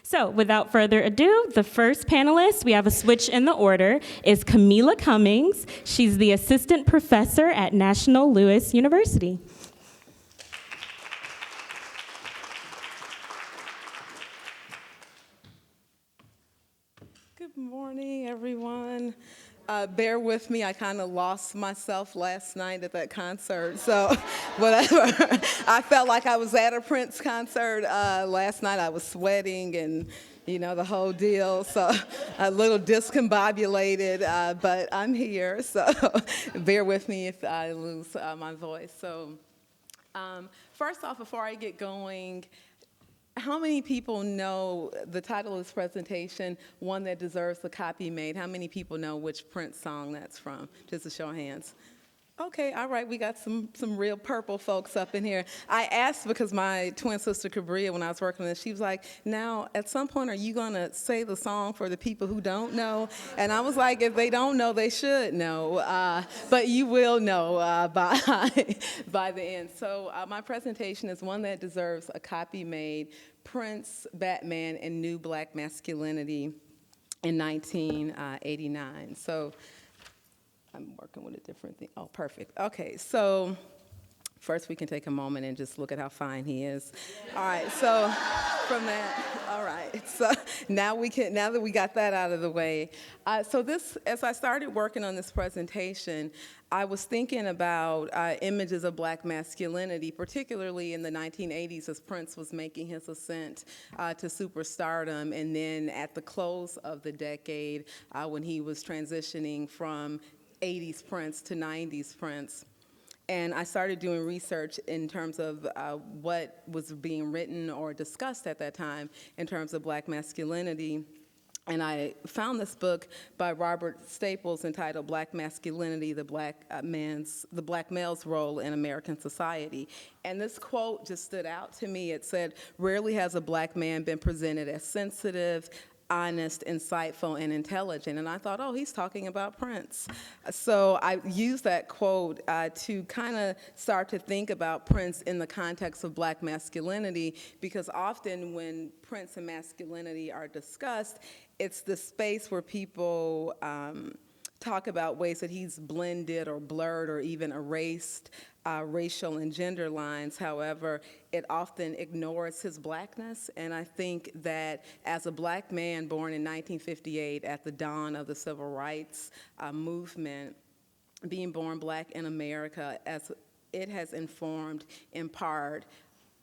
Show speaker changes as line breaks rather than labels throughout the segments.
So without further ado, the first panelist, we have a switch in the order, is Kamilah Cummings. She's the assistant professor at National Louis University.
Good morning, everyone. Bear with me, I kind of lost myself last night at that concert, so whatever. I felt like I was at a Prince concert last night. I was sweating and, you know, the whole deal, so a little discombobulated, but I'm here, so bear with me if I lose my voice. So first off, before I get going, how many people know the title of this presentation, One That Deserves a Copy Made? How many people know which Prince song that's from? Just a show of hands. Okay, all right, we got some real purple folks up in here. I asked because my twin sister, Cabria, when I was working on this, she was like, now, at some point, are you gonna say the song for the people who don't know? And I was like, if they don't know, they should know, but you will know by the end. So my presentation is One That Deserves a Copy Made, Prince, Batman, and New Black Masculinity in 1989. So I'm working with a different thing. Oh, perfect. Okay, so first we can take a moment and just look at how fine he is. All right, so from that, all right. So now that we got that out of the way. So this, as I started working on this presentation, I was thinking about images of black masculinity, particularly in the 1980s as Prince was making his ascent to superstardom, and then at the close of the decade when he was transitioning from 80s Prince to 90s Prince. And I started doing research in terms of what was being written or discussed at that time in terms of black masculinity. And I found this book by Robert Staples entitled Black Masculinity, the Black Male's Role in American Society. And this quote just stood out to me. It said, "Rarely has a black man been presented as sensitive, honest, insightful, and intelligent." And I thought, oh, he's talking about Prince. So I used that quote to kind of start to think about Prince in the context of black masculinity, because often when Prince and masculinity are discussed, it's the space where people talk about ways that he's blended or blurred or even erased racial and gender lines. However, it often ignores his blackness, and I think that as a black man born in 1958 at the dawn of the civil rights movement, being born black in America, as it has informed in part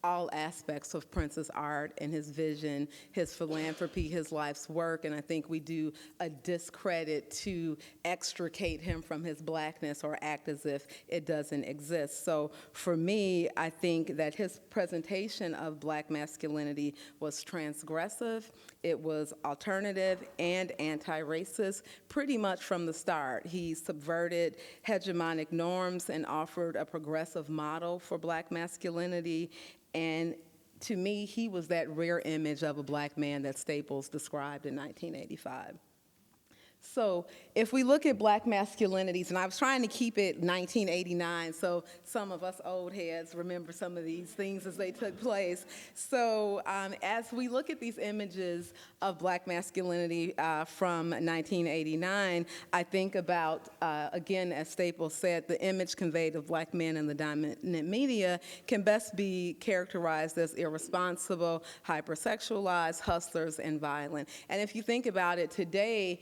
all aspects of Prince's art and his vision, his philanthropy, his life's work, and I think we do a discredit to extricate him from his blackness or act as if it doesn't exist. So for me, I think that his presentation of black masculinity was transgressive, it was alternative and anti-racist pretty much from the start. He subverted hegemonic norms and offered a progressive model for black masculinity. And to me, he was that rare image of a black man that Staples described in 1985. So if we look at black masculinities, and I was trying to keep it 1989, so some of us old heads remember some of these things as they took place. So as we look at these images of black masculinity from 1989, I think about, again, as Staples said, the image conveyed of black men in the dominant media can best be characterized as irresponsible, hypersexualized, hustlers, and violent. And if you think about it today,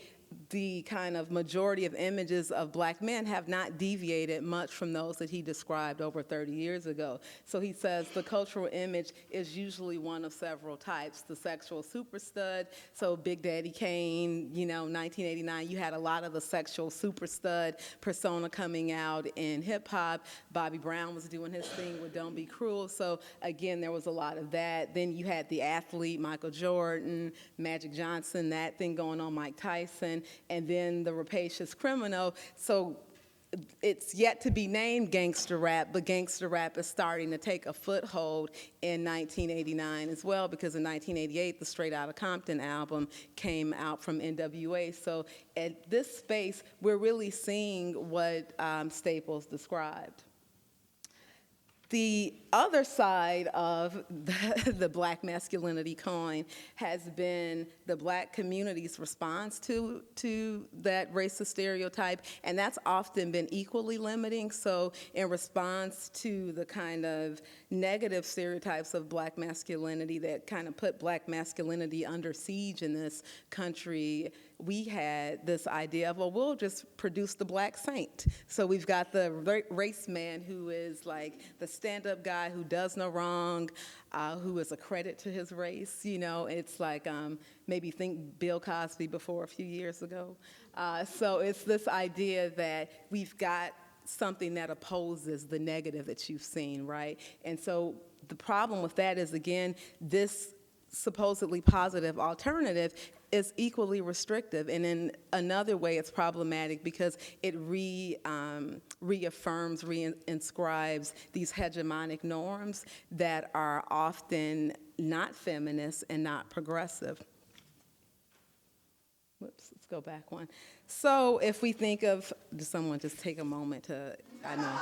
the kind of majority of images of black men have not deviated much from those that he described over 30 years ago. So he says the cultural image is usually one of several types. The sexual super stud, so Big Daddy Kane, you know, 1989, you had a lot of the sexual super stud persona coming out in hip hop. Bobby Brown was doing his thing with Don't Be Cruel, so again, there was a lot of that. Then you had the athlete, Michael Jordan, Magic Johnson, that thing going on, Mike Tyson, and then the rapacious criminal. So it's yet to be named gangster rap, but gangster rap is starting to take a foothold in 1989 as well, because in 1988, the Straight Outta Compton album came out from NWA. So at this space, we're really seeing what Staples described. The other side of the Black masculinity coin has been the Black community's response to that racist stereotype, and that's often been equally limiting. So in response to the kind of negative stereotypes of Black masculinity that kind of put Black masculinity under siege in this country, we had this idea of, well, we'll just produce the Black saint. So we've got the race man who is like the stand-up guy who does no wrong, who is a credit to his race. You know, it's like maybe think Bill Cosby before a few years ago. So it's this idea that we've got something that opposes the negative that you've seen, right? And so the problem with that is, again, this supposedly positive alternative is equally restrictive, and in another way it's problematic because it reaffirms, reinscribes these hegemonic norms that are often not feminist and not progressive. Whoops, let's go back one. So if we think of, does someone just take a moment to, I know.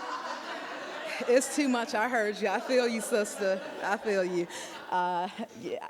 It's too much, I heard you. I feel you, sister. I feel you. Yeah,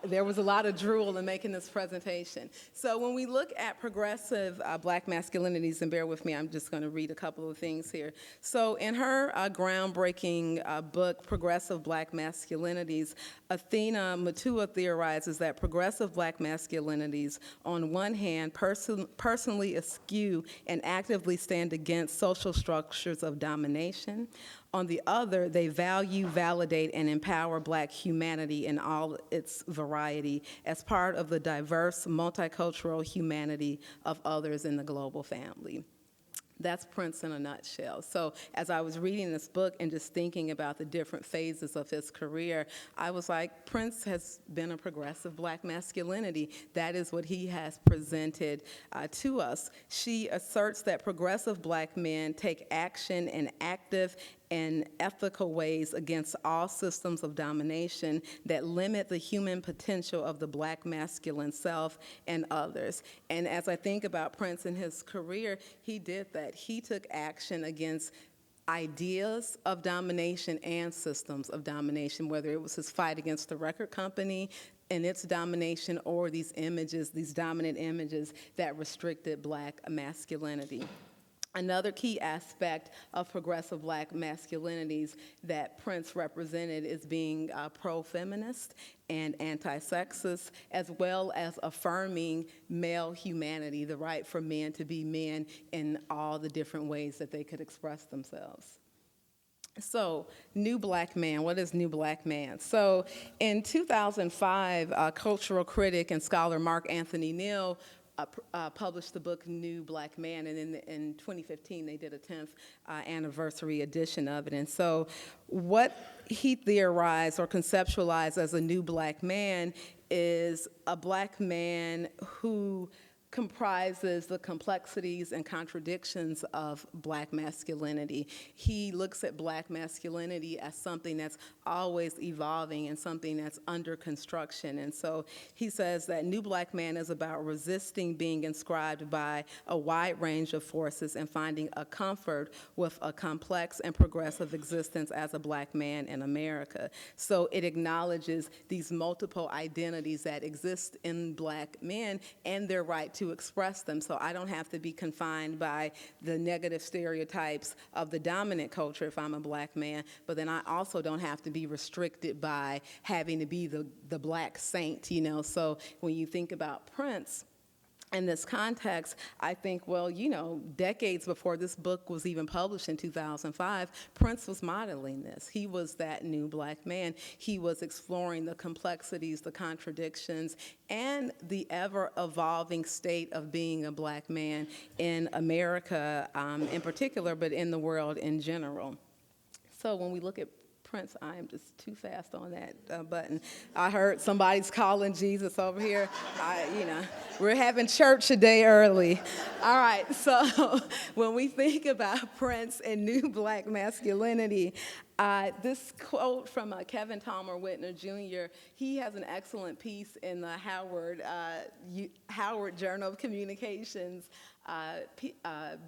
there was a lot of drool in making this presentation. So when we look at progressive Black masculinities, and bear with me, I'm just going to read a couple of things here. So in her groundbreaking book, Progressive Black Masculinities, Athena Matua theorizes that progressive Black masculinities, on one hand, personally eschew and actively stand against social structures of domination. On the other, they value, validate, and empower Black humanity in all its variety as part of the diverse, multicultural humanity of others in the global family. That's Prince in a nutshell. So as I was reading this book and just thinking about the different phases of his career, I was like, Prince has been a progressive Black masculinity. That is what he has presented to us. She asserts that progressive Black men take action in active and ethical ways against all systems of domination that limit the human potential of the Black masculine self and others. And as I think about Prince and his career, he did that. He took action against ideas of domination and systems of domination, whether it was his fight against the record company and its domination, or these images, these dominant images that restricted Black masculinity. Another key aspect of progressive Black masculinities that Prince represented is being pro-feminist and anti-sexist, as well as affirming male humanity, the right for men to be men in all the different ways that they could express themselves. So, New Black Man, what is New Black Man? So, in 2005, cultural critic and scholar Mark Anthony Neal published the book New Black Man, and in 2015 they did a 10th anniversary edition of it. And so what he theorized or conceptualized as a new Black man is a Black man who comprises the complexities and contradictions of Black masculinity. He looks at Black masculinity as something that's always evolving and something that's under construction. And so he says that New Black Man is about resisting being inscribed by a wide range of forces and finding a comfort with a complex and progressive existence as a Black man in America. So it acknowledges these multiple identities that exist in Black men and their right to express them. So I don't have to be confined by the negative stereotypes of the dominant culture if I'm a Black man, but then I also don't have to be restricted by having to be the Black saint, you know. So when you think about Prince, in this context, I think, well, you know, decades before this book was even published in 2005, Prince was modeling this. He was that new Black man. He was exploring the complexities, the contradictions, and the ever-evolving state of being a Black man in America in particular, but in the world in general. So when we look at Prince, I am just too fast on that button. I heard somebody's calling Jesus over here. We're having church a day early. All right, so when we think about Prince and new Black masculinity, this quote from Kevin Talmer Whitner Jr., he has an excellent piece in the Howard Journal of Communications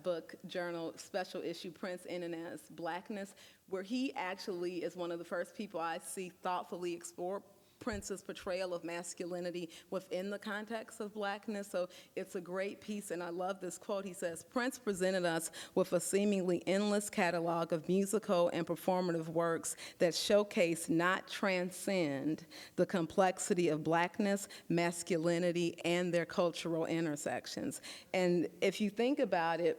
book journal, special issue, Prince in and as Blackness, where he actually is one of the first people I see thoughtfully explore Prince's portrayal of masculinity within the context of blackness. So it's a great piece, and I love this quote. He says, "Prince presented us with a seemingly endless catalog of musical and performative works that showcase, not transcend, the complexity of blackness, masculinity, and their cultural intersections." And if you think about it,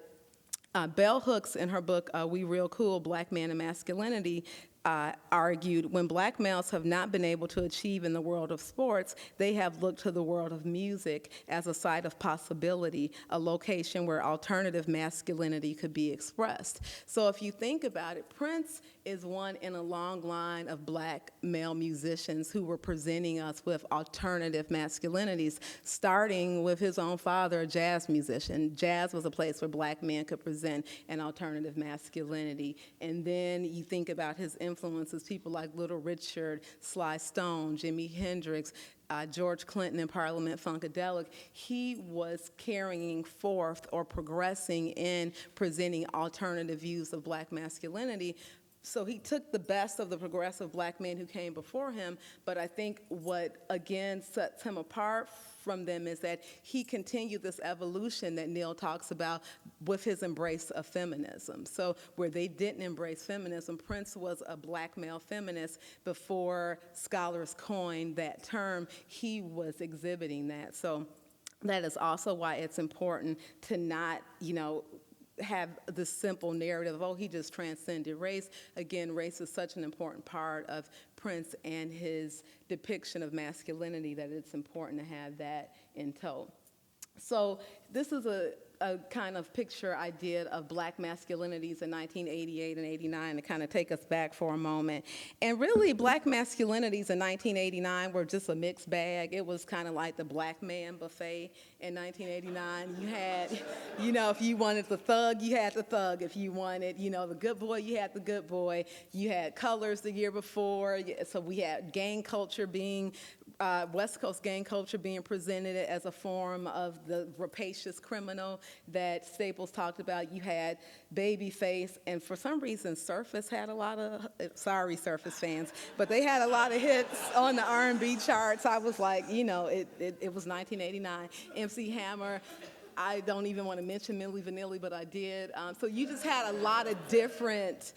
Bell Hooks, in her book, We Real Cool, Black Man and Masculinity, argued when black males have not been able to achieve in the world of sports, they have looked to the world of music as a site of possibility, a location where alternative masculinity could be expressed. So if you think about it, Prince is one in a long line of black male musicians who were presenting us with alternative masculinities, starting with his own father, a jazz musician. Jazz was a place where black men could present an alternative masculinity. And then you think about his influences, people like Little Richard, Sly Stone, Jimi Hendrix, George Clinton in Parliament Funkadelic. He was carrying forth or progressing in presenting alternative views of black masculinity. So he took the best of the progressive black men who came before him, but I think what, again, sets him apart from them is that he continued this evolution that Neil talks about with his embrace of feminism. So where they didn't embrace feminism, Prince was a black male feminist before scholars coined that term. He was exhibiting that. So that is also why it's important to not, have the simple narrative of, oh, he just transcended race. Again, race is such an important part of Prince and his depiction of masculinity that it's important to have that in tow. So this is a kind of picture I did of black masculinities in 1988 and 89 to kind of take us back for a moment. And really, black masculinities in 1989 were just a mixed bag. It was kind of like the black man buffet in 1989. You had, if you wanted the thug, you had the thug. If you wanted, the good boy, you had the good boy. You had colors the year before. So we had gang culture being West Coast gang culture being presented as a form of the rapacious criminal that Staples talked about. You had Babyface, and for some reason, Surface had a lot of, sorry, Surface fans, but they had a lot of hits on the R&B charts. I was like, it was 1989. MC Hammer. I don't even want to mention Milli Vanilli, but I did. So you just had a lot of different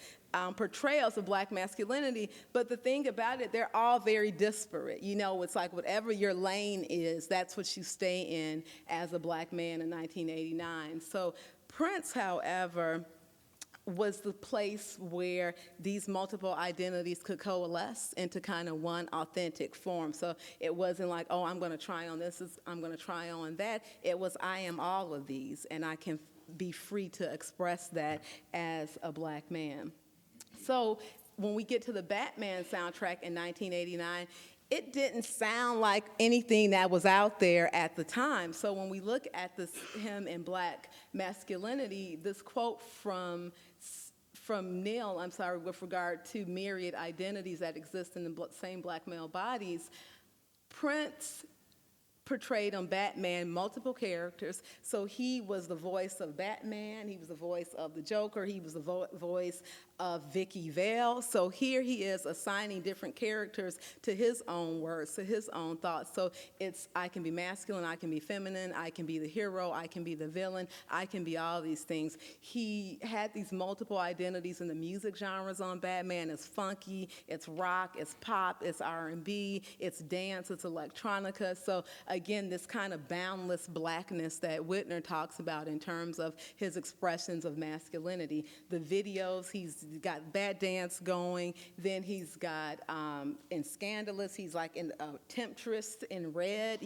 portrayals of black masculinity, but the thing about it, they're all very disparate. It's like whatever your lane is, that's what you stay in as a black man in 1989. So Prince, however, was the place where these multiple identities could coalesce into kind of one authentic form. So it wasn't like, oh, I'm going to try on this, I'm going to try on that. It was, I am all of these, and I can be free to express that as a black man. So when we get to the Batman soundtrack in 1989, it didn't sound like anything that was out there at the time. So when we look at him in black masculinity, this quote from Neil, with regard to myriad identities that exist in the same black male bodies, Prince portrayed on Batman multiple characters. So he was the voice of Batman, he was the voice of the Joker, he was the voice of Vicky Vale. So here he is assigning different characters to his own words, to his own thoughts. So it's, I can be masculine, I can be feminine, I can be the hero, I can be the villain, I can be all these things. He had these multiple identities in the music genres on Batman. It's funky, it's rock, it's pop, it's R&B, it's dance, it's electronica. So again, this kind of boundless blackness that Whitner talks about in terms of his expressions of masculinity. The videos, he's got Bad Dance going, then he's got, in Scandalous, he's like in Temptress in Red,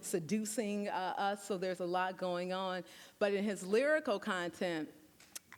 seducing us, so there's a lot going on. But in his lyrical content,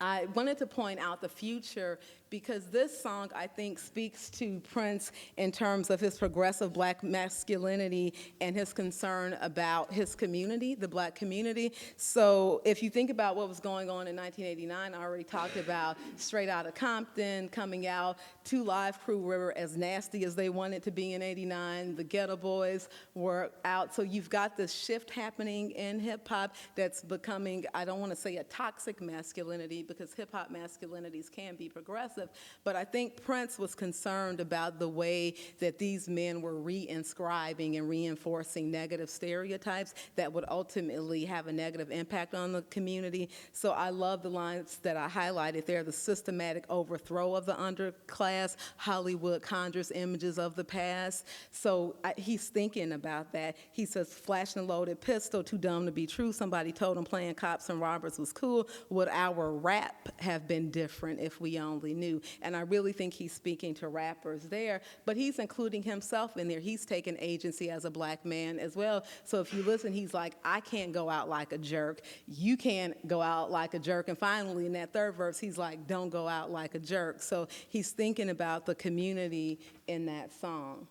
I wanted to point out the future because this song, I think, speaks to Prince in terms of his progressive black masculinity and his concern about his community, the black community. So if you think about what was going on in 1989, I already talked about Straight Outta Compton coming out, Two Live Crew were as nasty as they wanted to be in 89, the Ghetto Boys were out. So you've got this shift happening in hip-hop that's becoming, I don't want to say a toxic masculinity because hip-hop masculinities can be progressive, progressive. But I think Prince was concerned about the way that these men were reinscribing and reinforcing negative stereotypes that would ultimately have a negative impact on the community. So I love the lines that I highlighted there: the systematic overthrow of the underclass, Hollywood conjures images of the past. So he's thinking about that. He says, flashing a loaded pistol, too dumb to be true. Somebody told him playing cops and robbers was cool. Would our rap have been different if we only knew? And I really think he's speaking to rappers there, but he's including himself in there. He's taken agency as a black man as well. So if you listen, he's like, I can't go out like a jerk. You can't go out like a jerk. And finally, in that third verse, he's like, don't go out like a jerk. So he's thinking about the community in that song.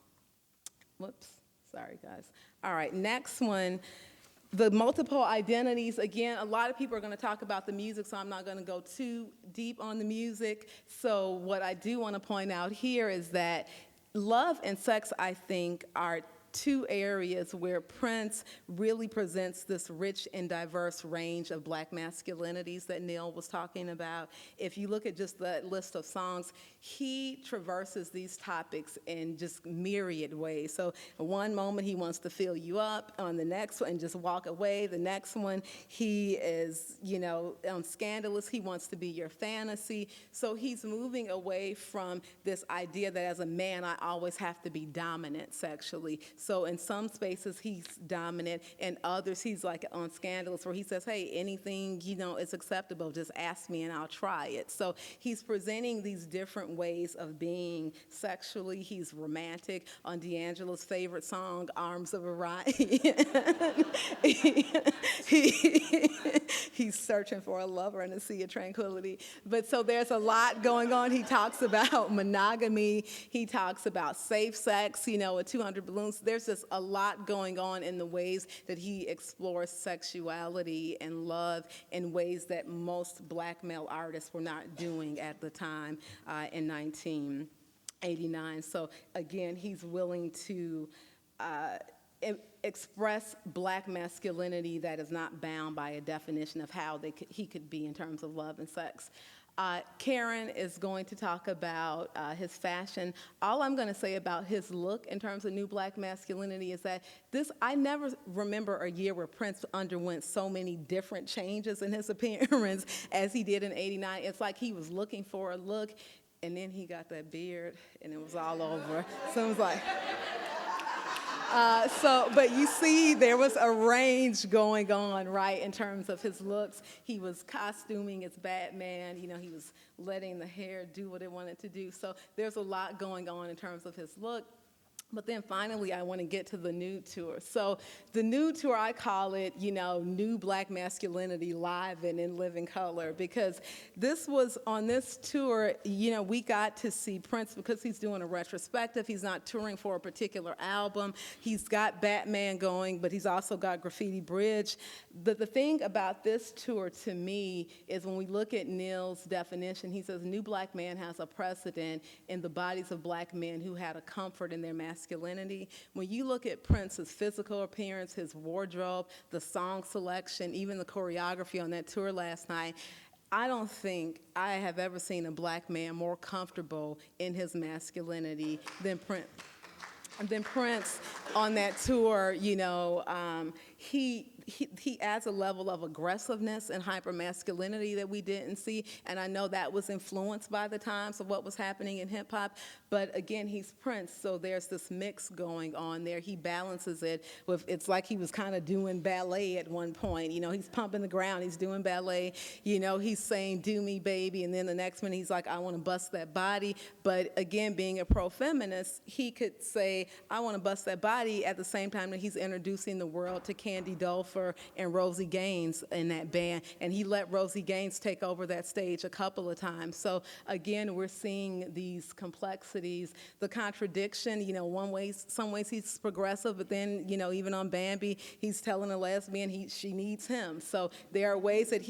Whoops, sorry guys. All right, next one. The multiple identities, again, a lot of people are going to talk about the music, so I'm not going to go too deep on the music. So what I do want to point out here is that love and sex, I think, are two areas where Prince really presents this rich and diverse range of black masculinities that Neil was talking about. If you look at just the list of songs, he traverses these topics in just myriad ways. So one moment he wants to fill you up, on the next one, and just walk away. The next one, he is, on Scandalous, he wants to be your fantasy. So he's moving away from this idea that as a man, I always have to be dominant sexually. So in some spaces, he's dominant. In others, he's like on Scandalous, where he says, hey, anything, is acceptable. Just ask me and I'll try it. So he's presenting these different ways of being sexually. He's romantic. On D'Angelo's favorite song, Arms of Orion, he's searching for a lover in a sea of tranquility. But so there's a lot going on. He talks about monogamy. He talks about safe sex, with 200 balloons. There's just a lot going on in the ways that he explores sexuality and love in ways that most black male artists were not doing at the time in 1989. So again, he's willing to express black masculinity that is not bound by a definition of how he could be in terms of love and sex. Karen is going to talk about his fashion. All I'm going to say about his look in terms of new black masculinity is that I never remember a year where Prince underwent so many different changes in his appearance as he did in '89. It's like he was looking for a look, and then he got that beard, and it was all over. So it was like... but you see, there was a range going on, right, in terms of his looks. He was costuming as Batman. He was letting the hair do what it wanted to do. So there's a lot going on in terms of his look. But then finally, I want to get to the new tour. So the new tour, I call it, New Black Masculinity Live and in Living Color, because on this tour, we got to see Prince because he's doing a retrospective. He's not touring for a particular album. He's got Batman going, but he's also got Graffiti Bridge. The thing about this tour to me is when we look at Neil's definition, he says, new black man has a precedent in the bodies of black men who had a comfort in their masculinity. When you look at Prince's physical appearance, his wardrobe, the song selection, even the choreography on that tour last night, I don't think I have ever seen a black man more comfortable in his masculinity than Prince. On that tour, he adds a level of aggressiveness and hypermasculinity that we didn't see, and I know that was influenced by the times of what was happening in hip hop. But again, he's Prince, so there's this mix going on there. He balances it with, it's like he was kind of doing ballet at one point. He's pumping the ground, he's doing ballet. He's saying, "Do me, baby," and then the next minute he's like, "I want to bust that body." But again, being a pro-feminist, he could say, "I want to bust that body," at the same time that he's introducing the world to Candy Dulfer and Rosie Gaines in that band, and he let Rosie Gaines take over that stage a couple of times. So again, we're seeing these complexities, the contradiction. Some ways he's progressive, but then even on Bambi, he's telling a lesbian she needs him. So there are ways that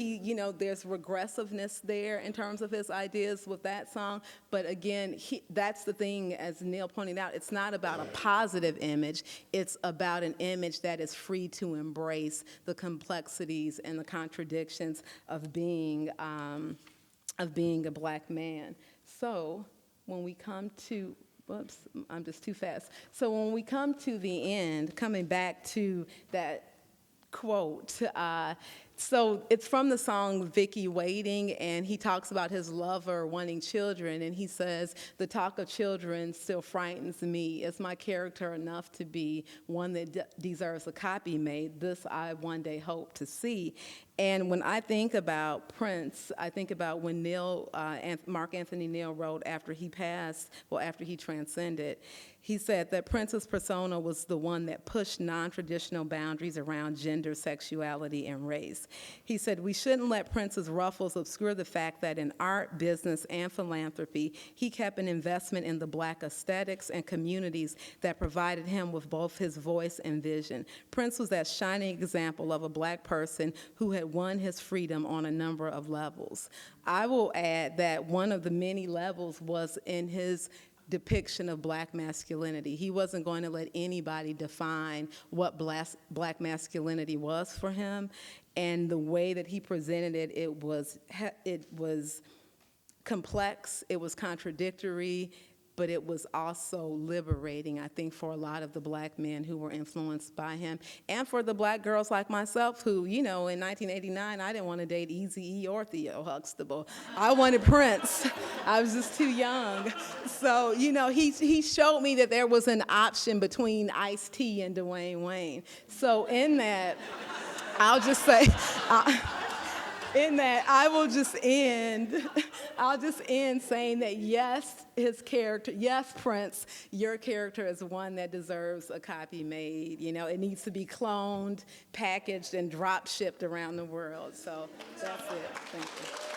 there's regressiveness there in terms of his ideas with that song. But again, that's the thing, as Neil pointed out, it's not about a positive image. It's about an image that is free to embrace the complexities and the contradictions of being a black man. So when we come to, whoops, I'm just too fast. So when we come to the end, coming back to that quote, so it's from the song Vicky Waiting, and he talks about his lover wanting children, and he says, the talk of children still frightens me. Is my character enough to be one that deserves a copy made? This I one day hope to see. And when I think about Prince, I think about when Mark Anthony Neal wrote after he passed, well, after he transcended, he said that Prince's persona was the one that pushed non-traditional boundaries around gender, sexuality, and race. He said, we shouldn't let Prince's ruffles obscure the fact that in art, business, and philanthropy, he kept an investment in the Black aesthetics and communities that provided him with both his voice and vision. Prince was that shining example of a Black person who had won his freedom on a number of levels. I will add that one of the many levels was in his depiction of Black masculinity. He wasn't going to let anybody define what Black masculinity was for him, and the way that he presented it, it was complex, it was contradictory, but it was also liberating, I think, for a lot of the Black men who were influenced by him, and for the Black girls like myself who, you know, in 1989, I didn't want to date Eazy-E or Theo Huxtable. I wanted Prince. I was just too young. So, you know, he showed me that there was an option between Ice-T and Dwayne Wayne. So in that, I'll just say, in that, I'll just end saying that yes, his character, yes, Prince, your character is one that deserves a copy made. You know, it needs to be cloned, packaged, and drop shipped around the world. So that's it. Thank you.